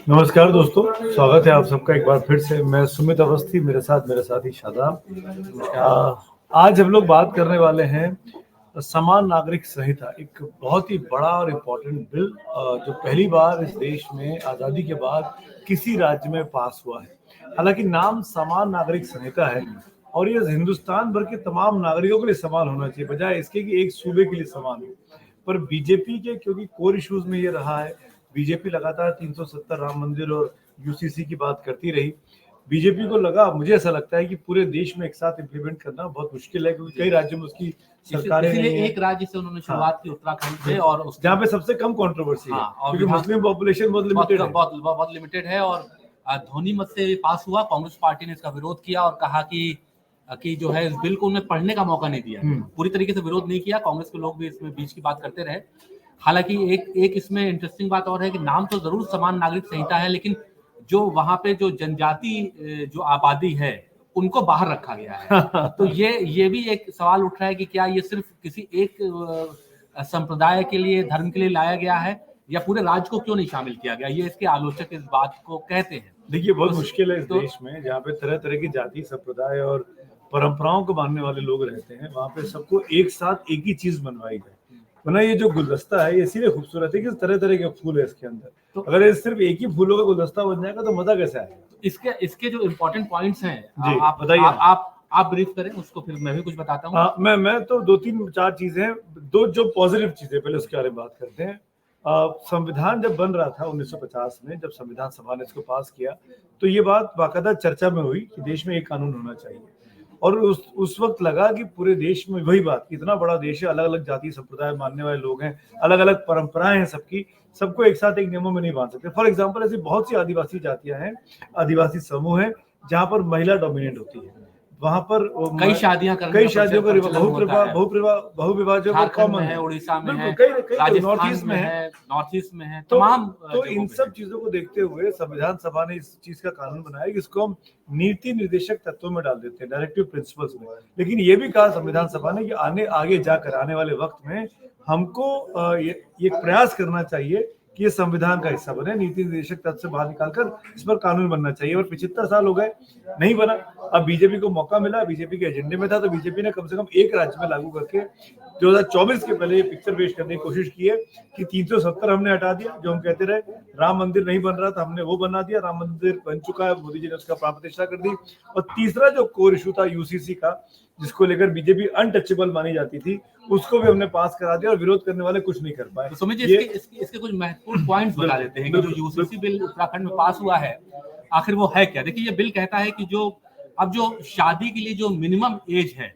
नमस्कार दोस्तों, स्वागत है आप सबका एक बार फिर से। मैं सुमित अवस्थी, मेरे साथी शादाब। आज हम लोग बात करने वाले हैं समान नागरिक संहिता, एक बहुत ही बड़ा और इम्पोर्टेंट बिल जो पहली बार इस देश में आज़ादी के बाद किसी राज्य में पास हुआ है। हालांकि नाम समान नागरिक संहिता है और ये हिंदुस्तान भर के तमाम नागरिकों के लिए समान होना चाहिए, बजाय इसके कि एक सूबे के लिए समान हो। पर बीजेपी के क्योंकि कोर इश्यूज में ये रहा है, बीजेपी लगातार 370 राम मंदिर और यूसीसी की बात करती रही। बीजेपी को लगा, मुझे ऐसा लगता है कि पूरे देश में एक साथ इम्प्लीमेंट करना बहुत मुश्किल है, क्योंकि कई राज्यों में उसकी सरकारें नहीं है। एक राज्य से उन्होंने शुरुआत की, उत्तराखंड से, और जहाँ पे सबसे कम कंट्रोवर्सी है, क्योंकि मुस्लिम पॉपुलेशन बहुत लिमिटेड है। और ध्वनि मत से पास हुआ। कांग्रेस पार्टी ने इसका विरोध किया और कहा कि जो है इस बिल को उन्हें पढ़ने का मौका नहीं दिया। पूरी तरीके से विरोध नहीं किया। कांग्रेस के लोग भी इसमें बीच की बात करते रहे। हालांकि एक इसमें इंटरेस्टिंग बात और है कि नाम तो जरूर समान नागरिक संहिता है, लेकिन जो वहां पे जो जनजाति जो आबादी है उनको बाहर रखा गया है। तो ये भी एक सवाल उठ रहा है कि क्या ये सिर्फ किसी एक संप्रदाय के लिए, धर्म के लिए लाया गया है, या पूरे राज्य को क्यों नहीं शामिल किया गया। ये इसके आलोचक इस बात को कहते हैं। देखिए, बहुत मुश्किल है इस देश में, जहाँ पे तरह तरह की जाति, संप्रदाय और परंपराओं को मानने वाले लोग रहते हैं, वहाँ पे सबको एक साथ एक ही चीज बनवाई जाए। वरना ये जो गुलदस्ता है, ये इसीलिए खूबसूरत है कि तरह तरह के फूल है इसके अंदर। तो अगर ये सिर्फ एक ही फूलों का गुलदस्ता बन जाएगा तो मजा कैसे आएगा। इसके जो इम्पोर्टेंट पॉइंट्स हैं, आप बताइए। आप ब्रीफ करें उसको, फिर मैं भी कुछ बताता हूँ। मैं तो 2-3-4 चीजें, दो जो पॉजिटिव चीजें, पहले उसके बारे में बात करते हैं। संविधान जब बन रहा था 1950 में, जब संविधान सभा ने इसको पास किया, तो ये बात बाकायदा चर्चा में हुई कि देश में एक कानून होना चाहिए। और उस वक्त लगा कि पूरे देश में वही बात, इतना बड़ा देश है, अलग अलग जाति संप्रदाय मानने वाले लोग हैं, अलग अलग परंपराएं हैं सबकी, सबको एक साथ एक नियमों में नहीं बांध सकते। फॉर एग्जाम्पल, ऐसी बहुत सी आदिवासी जातियां हैं, आदिवासी समूह हैं, जहाँ पर महिला डोमिनेट होती है। वहां पर कई शादियों का बहुविवाह जो कॉमन है, उड़ीसा में है, नॉर्थ ईस्ट में है, तमाम। तो इन सब चीजों को देखते हुए संविधान सभा ने इस चीज का कानून बनाया कि इसको हम नीति निर्देशक तत्वों में डाल देते हैं, डायरेक्टिव प्रिंसिपल्स में। लेकिन ये भी कहा संविधान सभा ने कि आगे जाकर आने वाले वक्त में हमको ये प्रयास करना चाहिए कि ये संविधान का हिस्सा बने, नीति निर्देशक तत्व से बाहर निकालकर इस पर कानून बनना चाहिए। और 75 साल हो गए, नहीं बना। अब बीजेपी को मौका मिला, बीजेपी के एजेंडे में था, तो बीजेपी ने कम से कम एक राज्य में लागू करके 2024 के पहले ये पिक्चर पेश करने की कोशिश की है कि 370 हमने हटा दिया। जो हम कहते रहे राम मंदिर नहीं बन रहा था, हमने वो बना दिया। राम मंदिर बन चुका है, मोदी जी ने उसका प्राण प्रतिष्ठा कर दी। और तीसरा जो कोर इशू था यूसीसी का, जिसको लेकर बीजेपी अनटचेबल मानी जाती थी, उसको भी हमने पास करा दिया और विरोध करने वाले कुछ नहीं कर पाए। तो समझिए इसके कुछ महत्वपूर्ण पॉइंट्स बता देते हैं कि जो यूसीसी बिल उत्तराखंड में पास हुआ है आखिर वो है क्या। देखिए, ये बिल कहता है कि जो शादी के लिए जो मिनिमम एज है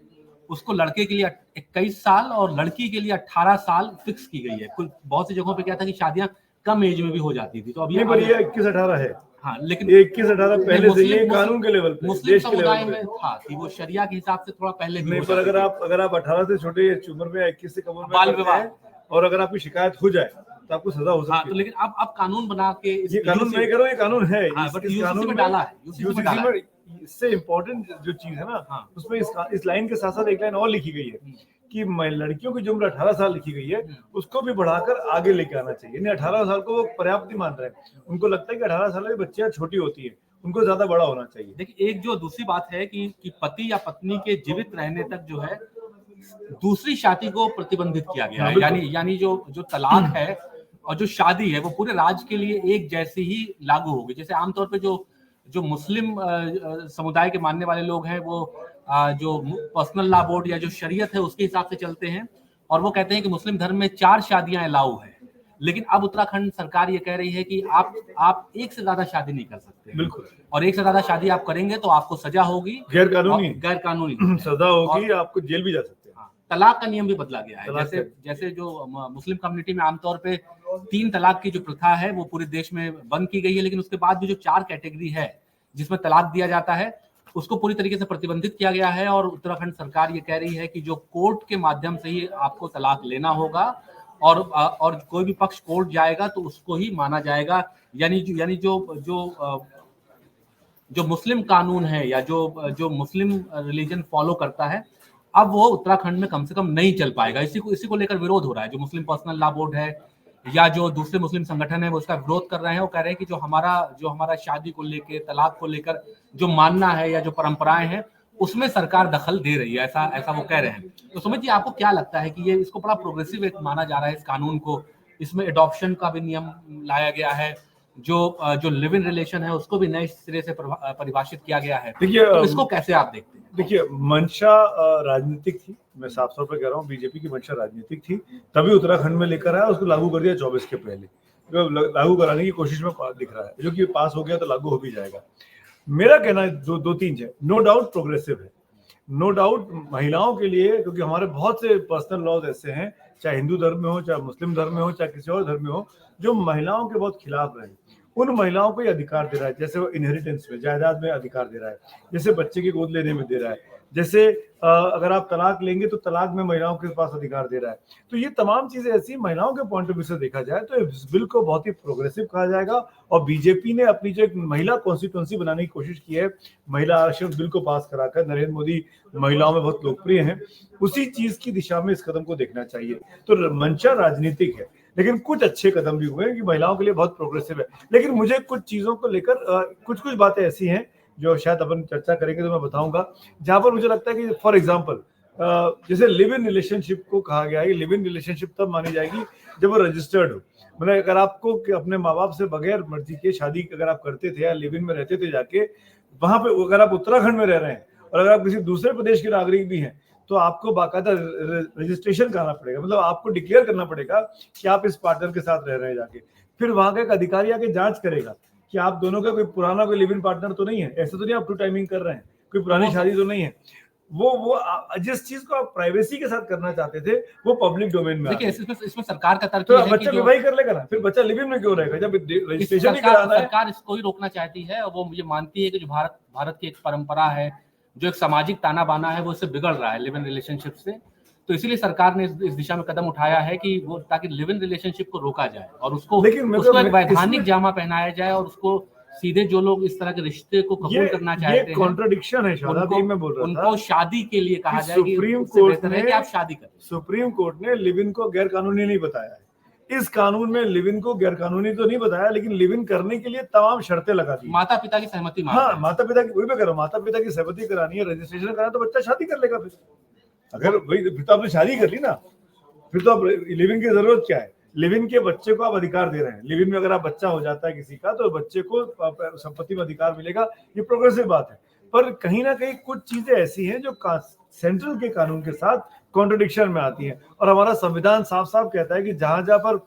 उसको लड़के के लिए 21 साल और लड़की के लिए 18 साल फिक्स की गई है। कुछ बहुत सी जगहों पे क्या था कि शादियां कम एज में भी हो जाती थी, तो अब ये 21-18 है। हाँ, लेकिन 21-18 पहले से ये कानून के लेवल पे, मुस्लिम समुदाय में था कि वो शरिया के हिसाब से थोड़ा पहले भी नहीं। पर अगर आप 18 से छोटे उम्र में, 21 से कम उम्र में बाल विवाह, और अगर आपकी शिकायत हो जाए तो आपको सजा हो सकती है। तो लेकिन अब कानून बना के, ये कानून नहीं करो, ये कानून है, यूसीसी में डाला है। यूसीसी में इससे इम्पोर्टेंट जो चीज है ना, उसमें इस लाइन के साथ साथ एक लाइन और लिखी गई है कि लड़कियों की जो उम्र 18 साल लिखी गई है उसको भी बढ़ाकर आगे लेके आना चाहिए। नहीं, 18 साल को वो पर्याप्त नहीं मान रहे हैं। उनको लगता है कि 18 साल की बच्चियां छोटी होती है, उनको ज्यादा बड़ा होना चाहिए। देखिए, एक जो दूसरी बात है कि पति या पत्नी के जीवित रहने तक जो है दूसरी शादी को प्रतिबंधित किया गया है। यानी जो तलाक है और जो शादी है वो पूरे राज्य के लिए एक जैसी ही लागू होगी। जैसे आमतौर पे जो मुस्लिम समुदाय के मानने वाले लोग हैं वो जो पर्सनल लॉ बोर्ड या जो शरीयत है उसके हिसाब से चलते हैं, और वो कहते हैं कि मुस्लिम धर्म में 4 शादियां अलाउ है। लेकिन अब उत्तराखंड सरकार ये कह रही है कि आप एक से ज्यादा शादी नहीं कर सकते। बिल्कुल। और एक से ज्यादा शादी आप करेंगे तो आपको सजा होगी, गैर कानूनी सजा होगी, आपको जेल भी जा सकते हैं। तलाक का नियम भी बदला गया है। जैसे जो मुस्लिम कम्युनिटी में आमतौर पे 3 तलाक की जो प्रथा है वो पूरे देश में बंद की गई है, लेकिन उसके बाद भी जो 4 कैटेगरी है जिसमें तलाक दिया जाता है उसको पूरी तरीके से प्रतिबंधित किया गया है। और उत्तराखंड सरकार ये कह रही है कि जो कोर्ट के माध्यम से ही आपको तलाक लेना होगा, और कोई भी पक्ष कोर्ट जाएगा तो उसको ही माना जाएगा। यानी जो मुस्लिम कानून है या जो मुस्लिम रिलीजन फॉलो करता है, अब वो उत्तराखंड में कम से कम नहीं चल पाएगा। इसी को लेकर विरोध हो रहा है। जो मुस्लिम पर्सनल लॉ बोर्ड है या जो दूसरे मुस्लिम संगठन है वो उसका विरोध कर रहे हैं। वो कह रहे हैं कि जो हमारा शादी को लेकर, तलाक को लेकर जो मानना है या जो परंपराएं हैं उसमें सरकार दखल दे रही है, ऐसा ऐसा वो कह रहे हैं। तो सुमित जी, आपको क्या लगता है कि ये इसको बड़ा प्रोग्रेसिव एक माना जा रहा है इस कानून को? इसमें एडॉप्शन का भी नियम लाया गया है, जो लिव इन रिलेशन है उसको भी नए सिरे से परिभाषित किया गया है। देखिए, तो इसको कैसे आप देखते हैं? देखिए, मंशा राजनीतिक थी, मैं साफ तौर पर कह रहा हूँ, बीजेपी की मंशा राजनीतिक थी, तभी उत्तराखंड में लेकर आया, उसको लागू कर दिया 24 के पहले, लागू कराने की कोशिश में दिख रहा है, जो कि पास हो गया तो लागू हो भी जाएगा। मेरा कहना दो तीन है, नो डाउट प्रोग्रेसिव है, नो डाउट महिलाओं के लिए, क्योंकि हमारे बहुत से पर्सनल लॉज ऐसे हैं, चाहे हिंदू धर्म में हो, चाहे मुस्लिम धर्म में हो, चाहे किसी और धर्म में हो, जो महिलाओं के बहुत खिलाफ रहे। उन महिलाओं को ये अधिकार दे रहा है, जैसे वो इनहेरिटेंस में, जायदाद में अधिकार दे रहा है, जैसे बच्चे की गोद लेने में दे रहा है, जैसे अगर आप तलाक लेंगे तो तलाक में महिलाओं के पास अधिकार दे रहा है। तो ये तमाम चीजें ऐसी महिलाओं के पॉइंट ऑफ व्यू से देखा जाए तो इस बिल को बहुत ही प्रोग्रेसिव कहा जाएगा। और बीजेपी ने अपनी जो एक महिला कॉन्स्टिट्यूंसी बनाने की कोशिश की है, महिला आरक्षण बिल को पास कराकर, नरेंद्र मोदी महिलाओं में बहुत लोकप्रिय हैं, उसी चीज की दिशा में इस कदम को देखना चाहिए। तो मंशा राजनीतिक है, लेकिन कुछ अच्छे कदम भी हुए कि महिलाओं के लिए बहुत प्रोग्रेसिव है। लेकिन मुझे कुछ चीजों को लेकर कुछ बातें ऐसी हैं जो शायद अपन चर्चा करेंगे तो मैं बताऊंगा, जहां पर मुझे लगता है कि फॉर एग्जांपल जैसे लिव इन रिलेशनशिप को कहा गया है, लिव इन रिलेशनशिप तब मानी जाएगी जब वो रजिस्टर्ड हो। मतलब अगर आपको अपने माँ बाप से बगैर मर्जी के शादी अगर आप करते थे या लिव इन में रहते थे जाके, वहां पे अगर आप उत्तराखंड में रह रहे हैं और अगर आप किसी दूसरे प्रदेश के नागरिक भी हैं, तो आपको बाकायदा रजिस्ट्रेशन कराना पड़ेगा, मतलब आपको डिक्लेयर करना पड़ेगा कि आप इस पार्टनर के साथ रह रहे हैं जाके। फिर वहां का एक अधिकारी आके जांच करेगा कि आप दोनों का कोई पुराना कोई लिव इन पार्टनर तो नहीं है, ऐसा तो नहीं आप टू टाइमिंग कर रहे हैं, कोई पुरानी शादी तो नहीं है। वो जिस चीज को आप प्राइवेसी के साथ करना चाहते थे वो पब्लिक डोमेन में। देखिए, इसमें सरकार का तर्क तो है बच्चा विवाह कर लेगा ना, फिर बच्चा लिव इन में क्यों रहेगा जब रजिस्ट्रेशन ही कराना है। सरकार इसको ही रोकना चाहती है और वो मुझे मानती है कि जो भारत की एक परंपरा है, जो एक सामाजिक ताना बाना है, वो इससे बिगड़ रहा है लिव इन रिलेशनशिप से। तो इसीलिए सरकार ने इस दिशा में कदम उठाया है कि वो ताकि लिव इन रिलेशनशिप को रोका जाए और उसको एक वैधानिक जामा पहनाया जाए और उसको सीधे जो लोग इस तरह के रिश्ते को कबूल करना चाहते हैं, कॉन्ट्रडिक्शन है शादी में बोल रहा था, उनको शादी के लिए कहा जाए कि सुप्रीम कोर्ट ने आप शादी करें। सुप्रीम कोर्ट ने लिव इन को गैर कानूनी नहीं बताया है, इस कानून में लिव इन को गैर कानूनी तो नहीं बताया, लेकिन लिव इन करने के लिए तमाम शर्तें लगा दी। माता पिता की सहमति, हाँ, माता पिता की, वही मैं कह रहा हूँ, माता पिता की सहमति करानी है, रजिस्ट्रेशन कराना, तो बच्चा शादी कर लेगा। फिर अगर वही, फिर तो आपने शादी कर ली ना, फिर तो अब लिव इन की जरूरत क्या है। लिव इन के बच्चे को आप अधिकार दे रहे हैं, लिव इन में अगर आप बच्चा हो जाता है किसी का तो बच्चे को संपत्ति में अधिकार मिलेगा, ये प्रोग्रेसिव बात है। पर कहीं ना कहीं कुछ चीजें ऐसी हैं जो सेंट्रल के कानून के साथ कॉन्ट्रडिक्शन में आती हैं, और हमारा संविधान साफ साफ कहता है कि जहां जहां पर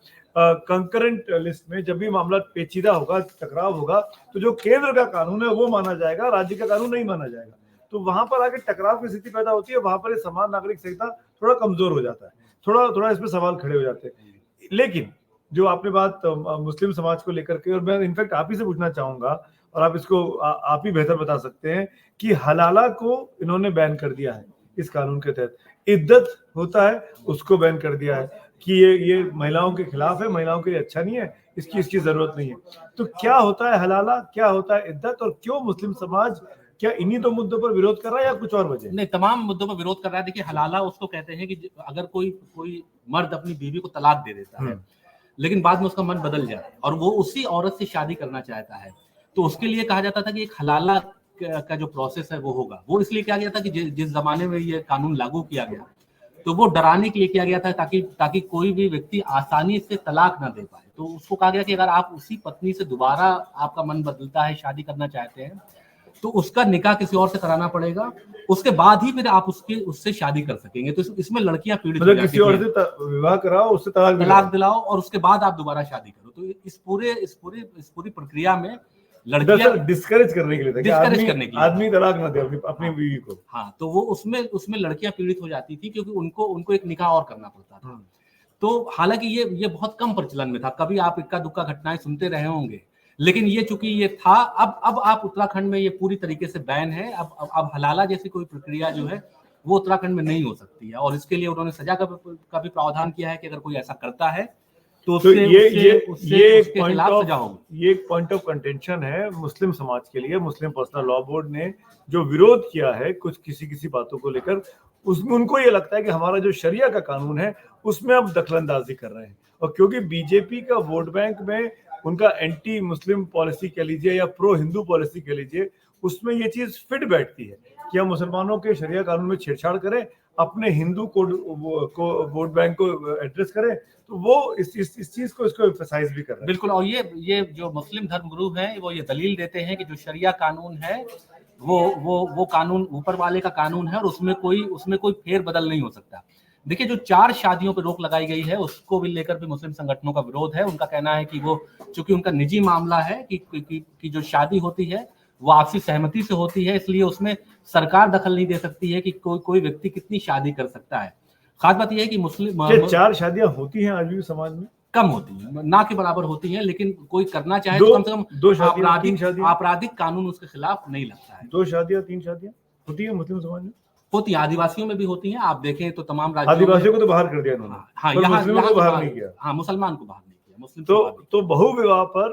कंकरेंट लिस्ट में जब भी मामला पेचीदा होगा, टकराव होगा, तो जो केंद्र का कानून है वो माना जाएगा, राज्य का कानून नहीं माना जाएगा। तो वहां पर आगे टकराव की स्थिति पैदा होती है, वहां पर समान नागरिक संहिता थोड़ा कमजोर हो जाता है, थोड़ा इसमें सवाल खड़े हो जाते हैं। लेकिन जो आपने बात मुस्लिम समाज को लेकर के, और मैं इनफैक्ट आप ही से पूछना चाहूंगा, और आप इसको आप ही बेहतर बता सकते हैं कि हलाला को इन्होंने बैन कर दिया है इस कानून के तहत, इद्दत होता है उसको बैन कर दिया है कि ये महिलाओं के खिलाफ है, महिलाओं के लिए अच्छा नहीं है, इसकी जरूरत नहीं है। तो क्या होता है हलाला, क्या होता है इद्दत, और क्यों मुस्लिम समाज क्या इन्हीं दो मुद्दों पर विरोध कर रहा है या कुछ और वजह? नहीं, तमाम मुद्दों पर विरोध कर रहा है। देखिए, हलाला उसको कहते हैं कि अगर कोई मर्द अपनी बीवी को तलाक दे देता है लेकिन बाद में उसका मन बदल जाए और वो उसी औरत से शादी करना चाहता है, तो उसके लिए कहा जाता था कि एक हलाला का जो प्रोसेस है वो होगा। वो इसलिए किया गया था कि जिस जमाने में ये कानून लागू किया गया तो वो डराने के लिए किया गया था ताकि कोई भी व्यक्ति आसानी से तलाक ना दे पाए। तो उसको कहा गया कि अगर आप उसी पत्नी से दोबारा आपका मन बदलता है, शादी करना चाहते हैं, तो उसका निकाह किसी और से कराना पड़ेगा, उसके बाद ही फिर आप उससे शादी कर सकेंगे। तो इसमें लड़कियां पीड़ित हो जाती हैं, किसी और से विवाह कराओ, उससे तलाक दिलाओ और उसके बाद आप दोबारा शादी करो। तो इस पूरी प्रक्रिया में लड़कियां डिस्करेज करने के लिए आदमी तलाक ना दे अपनी बीवी को। हाँ, तो वो उसमें लड़कियां पीड़ित हो जाती थी क्योंकि उनको एक निकाह और करना पड़ता था। तो हालांकि ये बहुत कम प्रचलन में था, कभी आप इक्का दुक्का घटनाएं सुनते रहे होंगे, लेकिन ये चूंकि ये था, अब आप उत्तराखंड में ये पूरी तरीके से बैन है। अब हलाला जैसी कोई प्रक्रिया जो है वो उत्तराखंड में नहीं हो सकती है, और इसके लिए उन्होंने सजा का भी प्रावधान किया है कि अगर कोई ऐसा करता है तो ये एक पॉइंट ऑफ कंटेंशन है मुस्लिम समाज के लिए। मुस्लिम पर्सनल लॉ बोर्ड ने जो विरोध किया है कुछ किसी बातों को लेकर, उसमें उनको ये लगता है कि हमारा जो शरिया का कानून है उसमें हम दखलंदाजी कर रहे हैं। और क्योंकि बीजेपी का वोट बैंक में उनका एंटी मुस्लिम पॉलिसी कह लीजिए या प्रो हिंदू पॉलिसी कह लीजिए, उसमें ये चीज फिट बैठती है कि हम मुसलमानों के शरिया कानून में छेड़छाड़ करें, अपने हिंदू को वोट बैंक को एड्रेस करें, तो वो इस चीज को इसको एम्फसाइज भी कर रहे हैं। बिल्कुल। और ये जो मुस्लिम धर्मगुरु हैं वो ये दलील देते हैं कि जो शरिया कानून है वो कानून ऊपर वाले का कानून है और उसमें कोई फेर बदल नहीं हो सकता। देखिए, जो 4 शादियों पर रोक लगाई गई है उसको भी लेकर भी मुस्लिम संगठनों का विरोध है। उनका कहना है कि वो चूंकि उनका निजी मामला है कि जो शादी होती है वो आपसी सहमति से होती है, इसलिए उसमें सरकार दखल नहीं दे सकती है कि कोई व्यक्ति कितनी शादी कर सकता है। खास बात यह है कि मुस्लिम 4 शादियां होती हैं आज भी समाज में, कम होती है, ना के बराबर होती है, लेकिन कोई करना चाहे दो- तो कम से कम दो शादियां, 3 शादियां, आपराधिक कानून उसके खिलाफ नहीं लगता है। 2 शादियां 3 शादियां होती है मुस्लिम समाज में, होती है, आदिवासियों में भी होती हैं। आप देखें तो तमाम राज्यों आदिवासियों को तो बाहर कर दिया इन्होंने, हाँ, पर यहाँ मुस्लिमों को बाहर नहीं किया। हाँ, मुसलमान को बाहर नहीं किया, मुस्लिम तो बहुविवाह पर,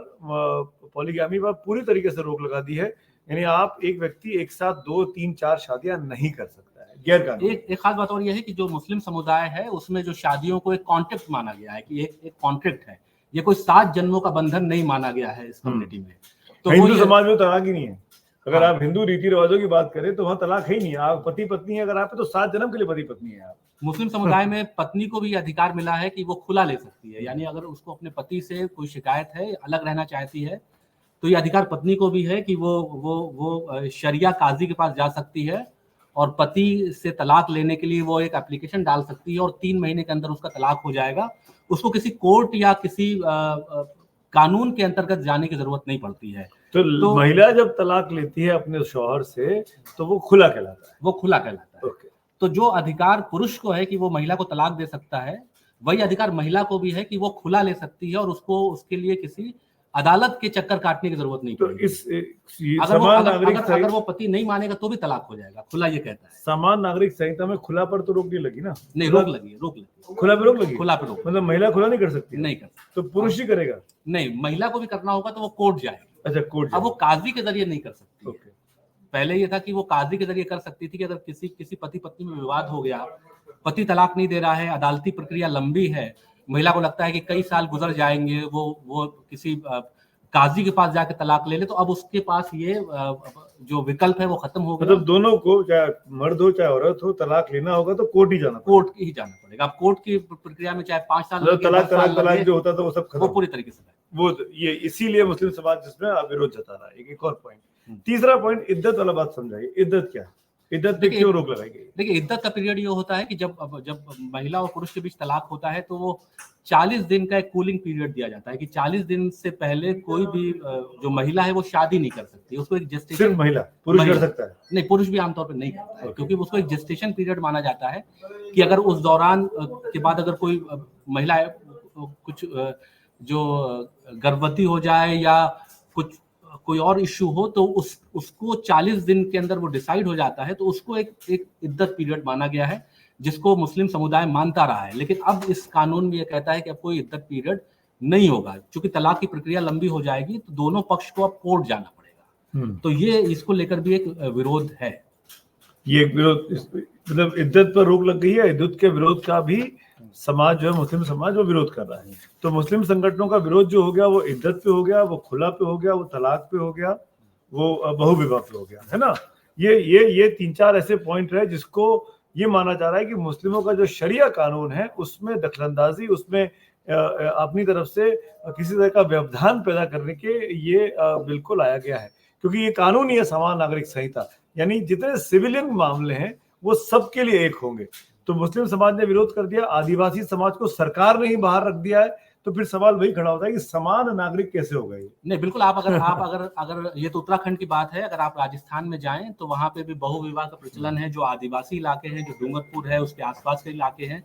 पॉलीगैमी पर पूरी तरीके से रोक लगा दी है। यानी आप एक व्यक्ति एक साथ 2, 3, 4 शादियां नहीं कर सकता है, गैर कानूनी। एक खास बात और यह है कि जो मुस्लिम समुदाय है उसमें जो शादियों को एक कॉन्ट्रैक्ट माना गया है कि एक कॉन्ट्रैक्ट है, ये कोई 7 जन्मों का बंधन नहीं माना गया है इस कम्युनिटी में। तो हिंदू समाज में तलाक ही नहीं है। अगर हाँ। आप हिंदू रीति रिवाजों की बात करें तो वहाँ तलाक है ही नहीं। आप पति पत्नी है, अगर आप तो 7 जन्म के लिए पति पत्नी है आप। मुस्लिम समुदाय में पत्नी को भी अधिकार मिला है कि वो खुला ले सकती है, यानी अगर उसको अपने पति से कोई शिकायत है, अलग रहना चाहती है, तो ये अधिकार पत्नी को भी है कि वो शरिया काजी के पास जा सकती है और पति से तलाक लेने के लिए वो एक एप्लीकेशन डाल सकती है और 3 महीने के अंदर उसका तलाक हो जाएगा। उसको किसी कोर्ट या किसी कानून के अंतर्गत जाने की जरूरत नहीं पड़ती है। तो महिला जब तलाक लेती है अपने शौहर से तो वो खुला कहलाता है। वो खुला कहलाता है। तो जो अधिकार पुरुष को है कि वो महिला को तलाक दे सकता है, वही अधिकार महिला को भी है कि वो खुला ले सकती है और उसको उसके लिए किसी अदालत के चक्कर काटने की जरूरत नहीं। तो अगर वो पति नहीं मानेगा तो भी तलाक हो जाएगा, खुला ये कहता है। समान नागरिक संहिता में खुला पर तो रोक नहीं लगी ना? नहीं, रोक लगी। खुला पे रोक लगी? खुला पे रोक, मतलब महिला खुला नहीं कर सकती? नहीं कर सकती। तो पुरुष ही करेगा? नहीं, महिला को भी करना होगा तो वो कोर्ट जाएगी। अच्छा, कोर्ट। अब वो काजी के जरिए नहीं कर सकती है। पहले ये था कि वो काजी के जरिए कर सकती थी कि अगर किसी पति पत्नी में विवाद हो गया, पति तलाक नहीं दे रहा है, अदालती प्रक्रिया लंबी है, महिला को लगता है कि कई साल गुजर जाएंगे, वो किसी काजी के पास जाके तलाक ले ले, तो अब उसके पास ये जो विकल्प है वो खत्म हो गया। मतलब दोनों को, चाहे मर्द हो चाहे औरत हो, तलाक लेना होगा तो कोर्ट ही जाना पड़ेगा। अब कोर्ट की प्रक्रिया में चाहे 5 साल तलाक जो होता था वो सब वो पूरी तरीके से वो ये इसीलिए मुस्लिम समाज जिसमें विरोध जता रहा है। एक और पॉइंट, तीसरा पॉइंट, इद्दत वाला बात समझाइए। इद्दत क्या है? इद्दत पे क्यों रोक लगाई गई? देखिए, इद्दत का पीरियड ये होता है कि जब महिला और पुरुष के बीच तलाक होता है तो वो 40 दिन का एक कूलिंग पीरियड दिया जाता है कि 40 दिन से पहले कोई भी जो महिला है वो शादी नहीं कर सकती। उसको एक जेस्टेशन, सिर्फ महिला, पुरुष कर सकता है? नहीं, पुरुष भी आमतौर पर नहीं करता है, क्योंकि उसको एक जेस्टेशन पीरियड माना जाता है कि अगर उस दौरान के बाद अगर कोई महिला कुछ जो गर्भवती हो जाए या कोई और इश्यू हो तो उसको 40 दिन के अंदर वो डिसाइड हो जाता है, तो उसको एक इद्दत पीरियड माना गया है जिसको मुस्लिम समुदाय मानता रहा है। लेकिन अब इस कानून में ये कहता है कि अब कोई इद्दत पीरियड नहीं होगा, क्योंकि तलाक की प्रक्रिया लंबी हो जाएगी तो दोनों पक्ष को अब कोर्ट जाना पड़ेगा। तो ये इसको लेकर भी एक विरोध है। ये विरोध, मतलब इद्दत पर रोक लग गई है, इद्दत के विरोध का भी समाज जो है, मुस्लिम समाज, वो विरोध कर रहा है। तो मुस्लिम संगठनों का विरोध जो हो गया वो इद्दत पे हो गया, वो खुला पे हो गया, वो तलाक पे हो गया, वो बहुविवाह पे हो गया, है ना? ये 3-4 ऐसे पॉइंट है जिसको ये माना जा रहा है कि मुस्लिमों का जो शरिया कानून है उसमें दखलंदाजी, उसमें अपनी तरफ से किसी तरह का व्यवधान पैदा करने के ये बिल्कुल आया गया है। क्योंकि ये कानून ही है समान नागरिक संहिता, यानी जितने सिविलियन मामले हैं वो सबके लिए एक होंगे। तो मुस्लिम समाज ने विरोध कर दिया, आदिवासी समाज को सरकार ने ही बाहर रख दिया है, तो फिर सवाल वही खड़ा होता है कि समान नागरिक कैसे हो गए? नहीं, बिल्कुल। आप अगर ये तो उत्तराखंड की बात है, अगर आप राजस्थान में जाएं तो वहां पे भी बहुविवाह का प्रचलन है। जो आदिवासी इलाके हैं, जो डूंगरपुर है उसके आसपास के इलाके हैं,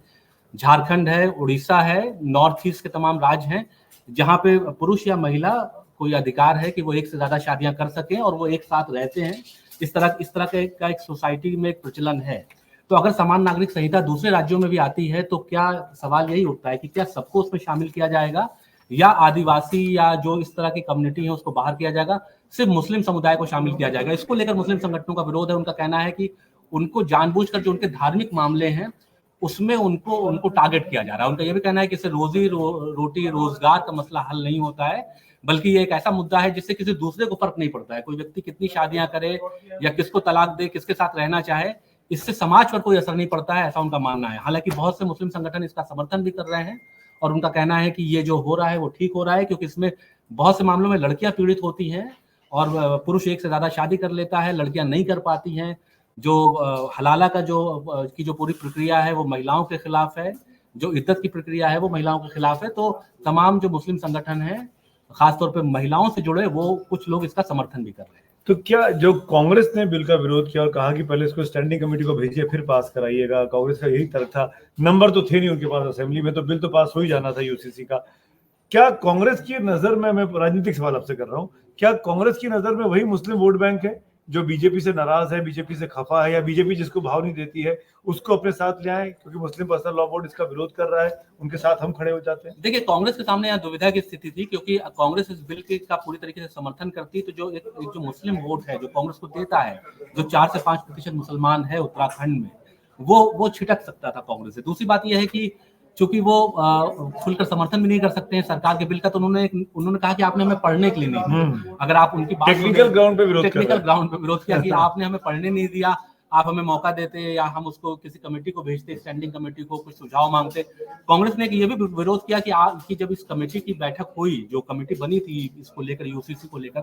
झारखंड है, उड़ीसा है, नॉर्थ ईस्ट के तमाम राज्य हैं जहाँ पे पुरुष या महिला कोई अधिकार है कि वो एक से ज्यादा शादियां कर सकें और वो एक साथ रहते हैं। इस तरह का एक सोसाइटी में एक प्रचलन है। तो अगर समान नागरिक संहिता दूसरे राज्यों में भी आती है तो क्या सवाल यही उठता है कि क्या सबको उसमें शामिल किया जाएगा या आदिवासी या जो इस तरह की कम्युनिटी है उसको बाहर किया जाएगा, सिर्फ मुस्लिम समुदाय को शामिल किया जाएगा? इसको लेकर मुस्लिम संगठनों का विरोध है। उनका कहना है कि उनको जानबूझकर जो उनके धार्मिक मामले हैं उसमें उनको टारगेट किया जा रहा है। उनका ये भी कहना है कि इससे रोटी रोजगार का मसला हल नहीं होता है, बल्कि ये एक ऐसा मुद्दा है जिससे किसी दूसरे को फर्क नहीं पड़ता है। कोई व्यक्ति कितनी शादियां करे या किसको तलाक दे, किसके साथ रहना चाहे, इससे समाज पर कोई असर नहीं पड़ता है, ऐसा उनका मानना है। हालांकि बहुत से मुस्लिम संगठन इसका समर्थन भी कर रहे हैं और उनका कहना है कि ये जो हो रहा है वो ठीक हो रहा है, क्योंकि इसमें बहुत से मामलों में लड़कियां पीड़ित होती हैं और पुरुष एक से ज्यादा शादी कर लेता है, लड़कियां नहीं कर पाती हैं। जो हलाला का जो पूरी प्रक्रिया है वो महिलाओं के खिलाफ है, जो इद्दत की प्रक्रिया है वो महिलाओं के खिलाफ है। तो तमाम जो मुस्लिम संगठन हैं, खासतौर पे महिलाओं से जुड़े, वो कुछ लोग इसका समर्थन भी कर रहे हैं। तो क्या जो कांग्रेस ने बिल का विरोध किया और कहा कि पहले इसको स्टैंडिंग कमेटी को भेजिए फिर पास कराइएगा, कांग्रेस का यही तर्क था, नंबर तो थे नहीं उनके पास असेंबली में, तो बिल तो पास हो ही जाना था यूसीसी का। क्या कांग्रेस की नजर में, मैं राजनीतिक सवाल आपसे कर रहा हूँ, क्या कांग्रेस की नजर में वही मुस्लिम वोट बैंक है जो बीजेपी से नाराज है, बीजेपी से खफा है, या बीजेपी जिसको भाव नहीं देती है उसको अपने साथ ले आए, क्योंकि मुस्लिम पर्सनल लॉ बोर्ड इसका विरोध कर रहा है, उनके साथ हम खड़े हो जाते हैं? देखिए, कांग्रेस के सामने यहाँ दुविधा की स्थिति थी, क्योंकि कांग्रेस इस बिल का पूरी तरीके से समर्थन करती, तो जो एक जो मुस्लिम वोट है जो कांग्रेस को देता है, जो 4 से 5% मुसलमान है उत्तराखंड में, वो छिटक सकता था कांग्रेस से। दूसरी बात यह है कि चूंकि वो खुलकर समर्थन भी नहीं कर सकते हैं सरकार के बिल का, तो उन्होंने कहा कि आपने हमें पढ़ने के लिए नहीं दिया। अगर आप उनकी बात टेक्निकल ग्राउंड पे विरोध किया कि आपने हमें पढ़ने नहीं दिया, आप हमें मौका देते या हम उसको किसी कमेटी को भेजते, स्टैंडिंग कमेटी को, कुछ सुझाव मांगते। कांग्रेस ने ये भी विरोध किया कि जब इस कमेटी की बैठक हुई, जो कमेटी बनी थी इसको लेकर, यूसीसी को लेकर,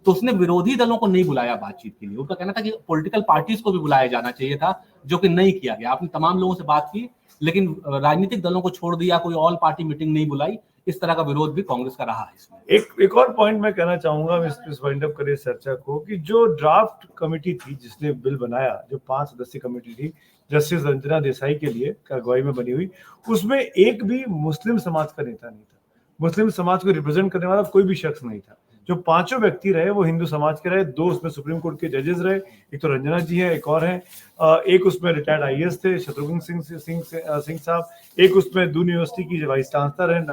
तो उसने विरोधी दलों को नहीं बुलाया बातचीत के लिए। उनका कहना था कि पॉलिटिकल पार्टीज को भी बुलाया जाना चाहिए था, जो कि नहीं किया गया। आपने तमाम लोगों से बात की, लेकिन राजनीतिक दलों को छोड़ दिया, कोई ऑल पार्टी मीटिंग नहीं बुलाई। इस तरह का विरोध भी कांग्रेस का रहा है इसमें। एक और पॉइंट मैं कहना चाहूंगा, इस वाइंड अप करिए चर्चा को, कि जो ड्राफ्ट कमेटी थी जिसने बिल बनाया, जो 5 सदस्यीय कमेटी थी जस्टिस रंजना देसाई के लिए अगुवाई में बनी हुई, उसमें एक भी मुस्लिम समाज का नेता नहीं था, मुस्लिम समाज को रिप्रेजेंट करने वाला कोई भी शख्स नहीं था। जो 5 व्यक्ति रहे वो हिंदू समाज के रहे, 2 उसमें सुप्रीम कोर्ट के जजेस रहे, एक तो रंजना जी हैं, एक और हैं, एक उसमें रिटायर्ड आईएएस थे शत्रुघ्न सिंह साहब, एक उसमें दून यूनिवर्सिटी की वाइस चांसलर हैं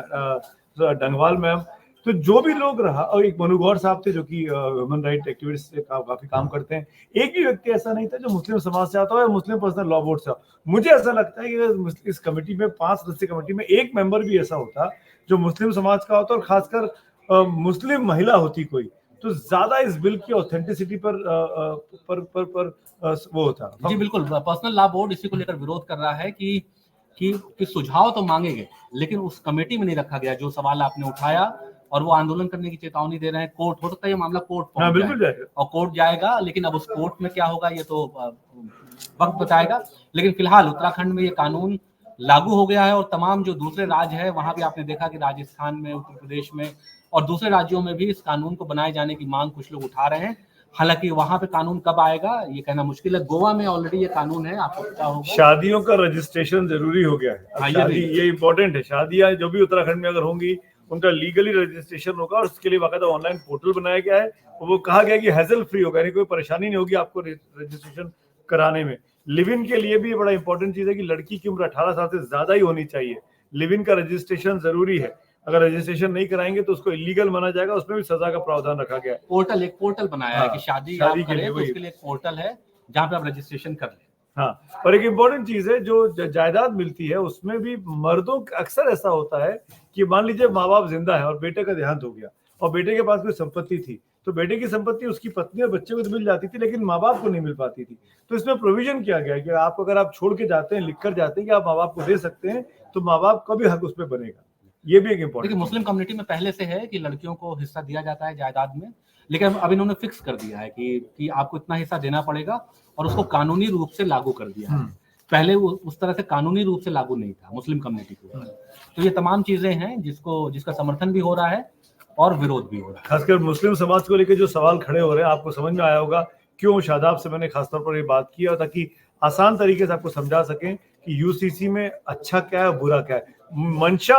डंगवाल मैम। तो जो भी लोग रहा, और एक मनु गौर साहब थे जो कि ह्यूमन राइट एक्टिविस्ट से काफी काम करते हैं। एक भी व्यक्ति ऐसा नहीं था जो मुस्लिम समाज से आता हो या मुस्लिम पर्सनल लॉ बोर्ड से। मुझे ऐसा लगता है कि इस कमेटी में, 5 सदस्यीय कमेटी में, एक मेंबर भी ऐसा होता जो मुस्लिम समाज का होता और खासकर मुस्लिम महिला होती कोई, तो ज्यादा इस बिल की ऑथेंटिसिटी पर वो होता। जी बिल्कुल, पर्सनल लॉ बोर्ड इसी को लेकर विरोध कर रहा है कि सुझाव तो मांगे गए, लेकिन उस कमेटी में नहीं रखा गया जो सवाल आपने उठाया, और वो आंदोलन करने की चेतावनी दे रहे हैं। कोर्ट, हो सकता है ये मामला कोर्ट पहुंच जाए और कोर्ट जाएगा, लेकिन अब उस कोर्ट में क्या होगा ये तो वक्त बताएगा। लेकिन फिलहाल उत्तराखंड में ये कानून लागू हो गया है, और तमाम जो दूसरे राज्य है वहां भी आपने देखा कि राजस्थान में, उत्तर प्रदेश में और दूसरे राज्यों में भी इस कानून को बनाए जाने की मांग कुछ लोग उठा रहे हैं। हालांकि वहां पे कानून कब आएगा ये कहना मुश्किल है। गोवा में ऑलरेडी ये कानून है, आपको पता होगा। शादियों का रजिस्ट्रेशन जरूरी हो गया है। शादी ये इंपॉर्टेंट है। शादियां जो भी उत्तराखंड में अगर होंगी उनका लीगली रजिस्ट्रेशन होगा, और उसके लिए बाकायदा ऑनलाइन पोर्टल बनाया गया है। वो कहा गया कि हैजल फ्री होगा, यानी कोई परेशानी नहीं होगी आपको रजिस्ट्रेशन कराने में। लिव इन के लिए भी बड़ा इंपॉर्टेंट चीज है कि लड़की की उम्र 18 साल से ज्यादा ही होनी चाहिए। लिव इन का रजिस्ट्रेशन जरूरी है। अगर रजिस्ट्रेशन नहीं कराएंगे तो उसको इलीगल माना जाएगा, उसमें भी सजा का प्रावधान रखा गया है। एक पोर्टल बनाया है कि शादी के लिए, तो उसके लिए एक पोर्टल है जहाँ पे आप रजिस्ट्रेशन कर लें। हाँ, और एक इम्पोर्टेंट चीज है, जो जायदाद मिलती है उसमें भी मर्दों अक्सर ऐसा होता है कि मान लीजिए माँ बाप जिंदा है और बेटे का देहांत हो गया, और बेटे के पास कोई संपत्ति थी, तो बेटे की संपत्ति उसकी पत्नी और बच्चे को तो मिल जाती थी, लेकिन माँ बाप को नहीं मिल पाती थी। तो इसमें प्रोविजन किया गया कि आप अगर आप छोड़ के जाते हैं, लिख कर जाते हैं कि आप माँ बाप को दे सकते हैं, तो माँ बाप का भी हक उस पर बनेगा। ये भी एक इम्पोर्टेंट। देखिए, मुस्लिम कम्युनिटी में पहले से है कि लड़कियों को हिस्सा दिया जाता है जायदाद में, लेकिन अब इन्होंने फिक्स कर दिया है कि आपको इतना हिस्सा देना पड़ेगा, और उसको कानूनी रूप से लागू कर दिया है। पहले उस तरह से कानूनी रूप से लागू नहीं था मुस्लिम कम्युनिटी को। तो ये तमाम चीजें हैं जिसका समर्थन भी हो रहा है और विरोध भी हो रहा है। खासकर मुस्लिम समाज को लेकर जो सवाल खड़े हो रहे हैं, आपको समझ में आया होगा क्यों शादाब से मैंने खासतौर पर ये बात की, और ताकि आसान तरीके से आपको समझा सकें कि यूसीसी में अच्छा क्या है, बुरा क्या है। मंशा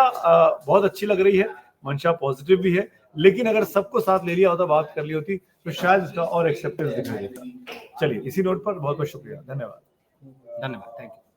बहुत अच्छी लग रही है, मंशा पॉजिटिव भी है, लेकिन अगर सबको साथ ले लिया होता, बात कर ली होती, तो शायद इसका और एक्सेप्टेंस दिखाई देता। चलिए, इसी नोट पर बहुत बहुत शुक्रिया, धन्यवाद। धन्यवाद, थैंक यू।